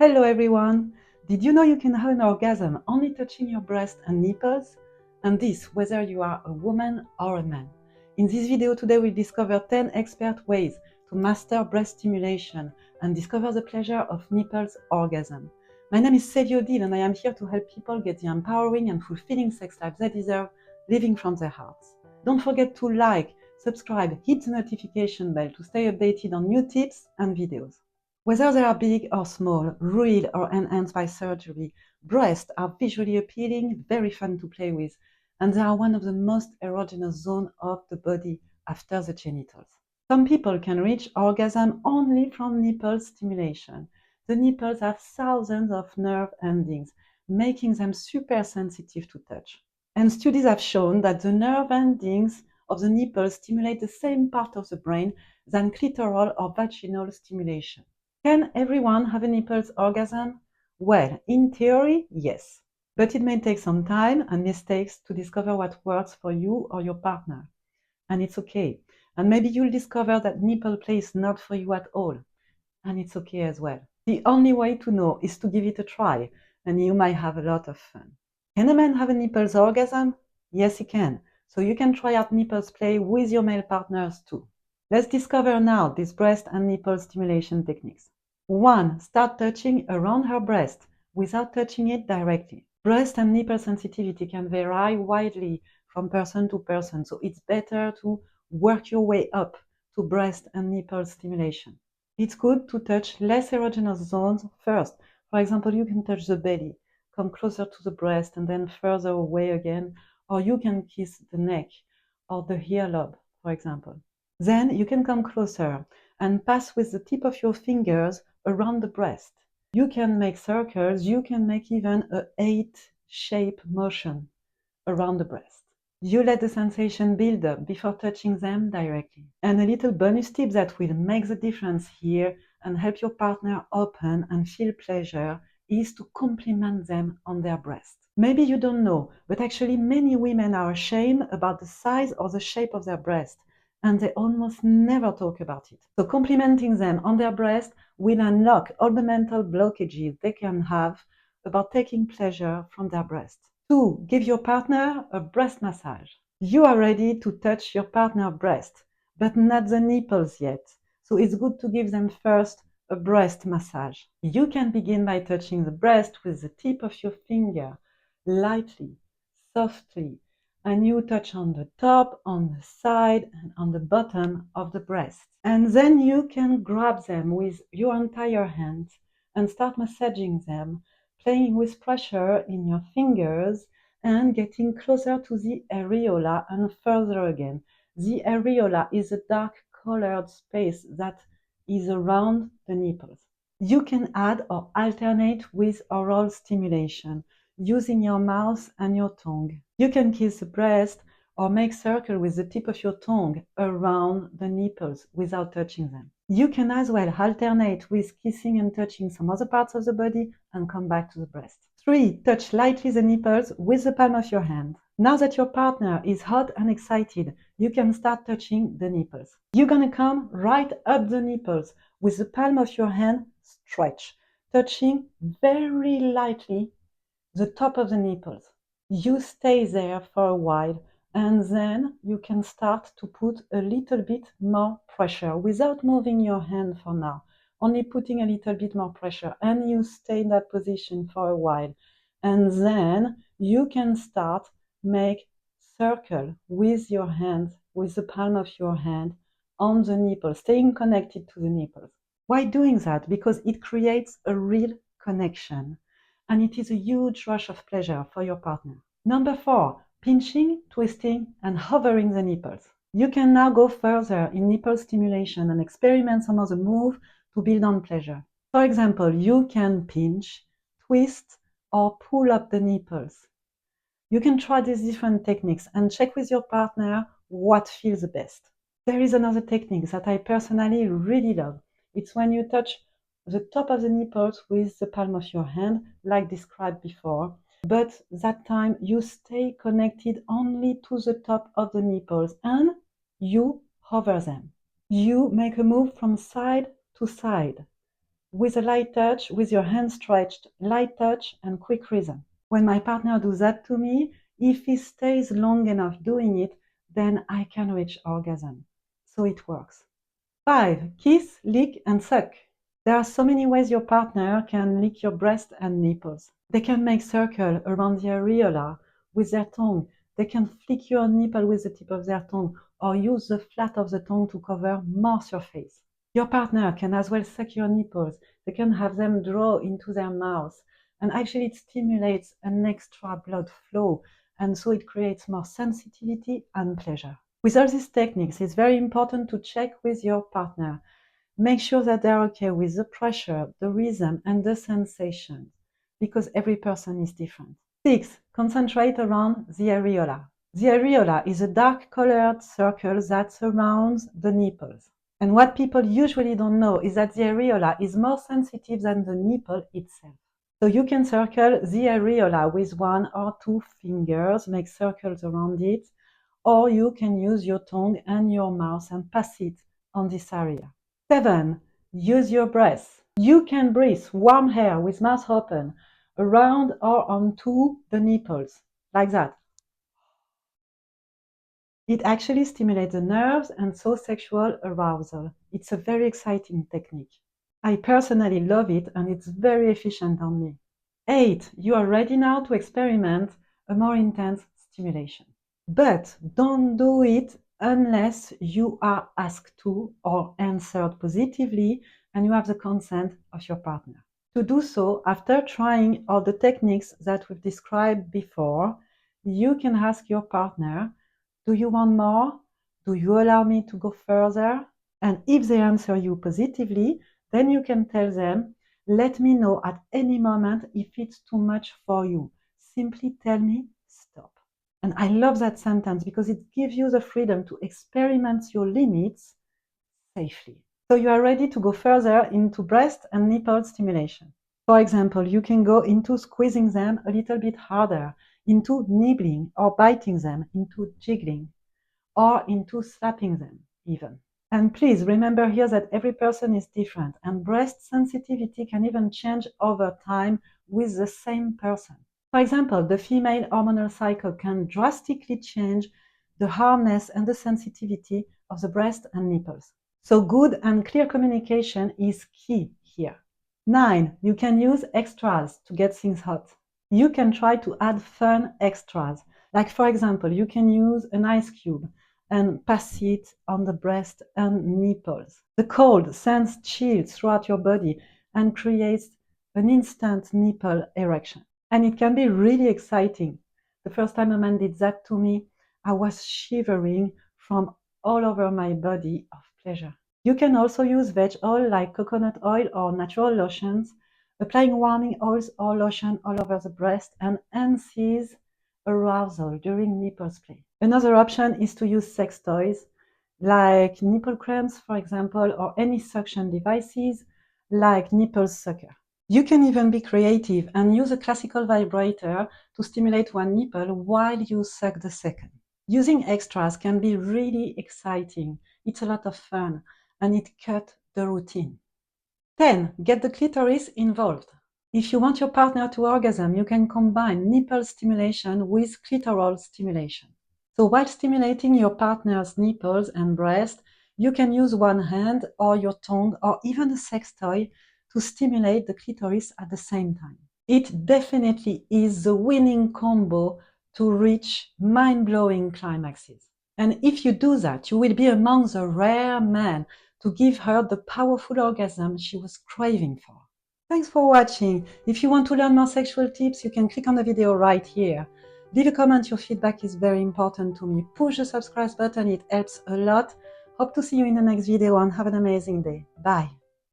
Hello everyone! Did you know you can have an orgasm only touching your breast and nipples? And this whether you are a woman or a man. In this video today we'll discover 10 expert ways to master breast stimulation and discover the pleasure of nipples orgasm. My name is Selhio Dil and I am here to help people get the empowering and fulfilling sex life they deserve, living from their hearts. Don't forget to like, subscribe, hit the notification bell to stay updated on new tips and videos. Whether they are big or small, real or enhanced by surgery, breasts are visually appealing, very fun to play with, and they are one of the most erogenous zones of the body after the genitals. Some people can reach orgasm only from nipple stimulation. The nipples have thousands of nerve endings, making them super sensitive to touch. And studies have shown that the nerve endings of the nipples stimulate the same part of the brain than clitoral or vaginal stimulation. Can everyone have a nipples orgasm? Well, in theory, yes. But it may take some time and mistakes to discover what works for you or your partner. And it's okay. And maybe you'll discover that nipple play is not for you at all. And it's okay as well. The only way to know is to give it a try, and you might have a lot of fun. Can a man have a nipples orgasm? Yes, he can. So you can try out nipples play with your male partners too. Let's discover now these breast and nipple stimulation techniques. 1. Start touching around her breast without touching it directly. Breast and nipple sensitivity can vary widely from person to person, so it's better to work your way up to breast and nipple stimulation. It's good to touch less erogenous zones first. For example, you can touch the belly, come closer to the breast and then further away again, or you can kiss the neck or the earlobe, for example. Then you can come closer and pass with the tip of your fingers around the breast. You can make circles, you can make even a 8-shape motion around the breast. You let the sensation build up before touching them directly. And a little bonus tip that will make the difference here and help your partner open and feel pleasure is to compliment them on their breast. Maybe you don't know, but actually many women are ashamed about the size or the shape of their breast, and they almost never talk about it. So complimenting them on their breast will unlock all the mental blockages they can have about taking pleasure from their breast. 2. Give your partner a breast massage. You are ready to touch your partner's breast, but not the nipples yet. So it's good to give them first a breast massage. You can begin by touching the breast with the tip of your finger, lightly, softly, and you touch on the top, on the side, and on the bottom of the breast. And then you can grab them with your entire hand and start massaging them, playing with pressure in your fingers and getting closer to the areola and further again. The areola is a dark colored space that is around the nipples. You can add or alternate with oral stimulation using your mouth and your tongue. You can kiss the breast or make circle with the tip of your tongue around the nipples without touching them. You can as well alternate with kissing and touching some other parts of the body and come back to the breast. 3. Touch lightly the nipples with the palm of your hand. Now that your partner is hot and excited, you can start touching the nipples. You're gonna come right up the nipples with the palm of your hand stretched, touching very lightly the top of the nipples. You stay there for a while and then you can start to put a little bit more pressure without moving your hand for now, only putting a little bit more pressure, and you stay in that position for a while. And then you can start make circle with your hand, with the palm of your hand on the nipple, staying connected to the nipples. Why doing that? Because it creates a real connection and it is a huge rush of pleasure for your partner. Number 4, pinching, twisting, and hovering the nipples. You can now go further in nipple stimulation and experiment some other move to build on pleasure. For example, you can pinch, twist, or pull up the nipples. You can try these different techniques and check with your partner what feels the best. There is another technique that I personally really love. It's when you touch the top of the nipples with the palm of your hand, like described before, but that time you stay connected only to the top of the nipples and you hover them. You make a move from side to side, with a light touch, with your hand stretched, light touch and quick rhythm. When my partner does that to me, if he stays long enough doing it, then I can reach orgasm. So it works. 5. Kiss, lick, and suck. There are so many ways your partner can lick your breast and nipples. They can make circle around the areola with their tongue. They can flick your nipple with the tip of their tongue or use the flat of the tongue to cover more surface. Your partner can as well suck your nipples. They can have them draw into their mouth. And actually it stimulates an extra blood flow. And so it creates more sensitivity and pleasure. With all these techniques, it's very important to check with your partner. Make sure that they're okay with the pressure, the rhythm, and the sensation, because every person is different. 6. Concentrate around the areola. The areola is a dark-colored circle that surrounds the nipples. And what people usually don't know is that the areola is more sensitive than the nipple itself. So you can circle the areola with 1 or 2 fingers, make circles around it, or you can use your tongue and your mouth and pass it on this area. 7. Use your breath. You can breathe warm air with mouth open around or onto the nipples, like that. It actually stimulates the nerves and so sexual arousal. It's a very exciting technique. I personally love it and it's very efficient on me. 8. You are ready now to experiment a more intense stimulation. But don't do it unless you are asked to or answered positively and you have the consent of your partner. To do so, after trying all the techniques that we've described before, you can ask your partner, do you want more? Do you allow me to go further? And if they answer you positively, then you can tell them, let me know at any moment if it's too much for you. Simply tell me, stop. And I love that sentence because it gives you the freedom to experiment your limits safely. So you are ready to go further into breast and nipple stimulation. For example, you can go into squeezing them a little bit harder, into nibbling or biting them, into jiggling, or into slapping them even. And please remember here that every person is different and breast sensitivity can even change over time with the same person. For example, the female hormonal cycle can drastically change the hardness and the sensitivity of the breast and nipples. So good and clear communication is key here. 9. You can use extras to get things hot. You can try to add fun extras. Like for example, you can use an ice cube and pass it on the breast and nipples. The cold sends chills throughout your body and creates an instant nipple erection. And it can be really exciting. The first time a man did that to me, I was shivering from all over my body of pleasure. You can also use veg oil like coconut oil or natural lotions, applying warming oils or lotion all over the breast and enhances arousal during nipple play. Another option is to use sex toys like nipple cramps, for example, or any suction devices like nipple sucker. You can even be creative and use a classical vibrator to stimulate one nipple while you suck the second. Using extras can be really exciting. It's a lot of fun and it cuts the routine. 10. Get the clitoris involved. If you want your partner to orgasm, you can combine nipple stimulation with clitoral stimulation. So while stimulating your partner's nipples and breast, you can use one hand or your tongue or even a sex toy to stimulate the clitoris at the same time. It definitely is the winning combo to reach mind-blowing climaxes. And if you do that, you will be among the rare men to give her the powerful orgasm she was craving for. Thanks for watching. If you want to learn more sexual tips, you can click on the video right here. Leave a comment, your feedback is very important to me. Push the subscribe button, it helps a lot. Hope to see you in the next video and have an amazing day. Bye.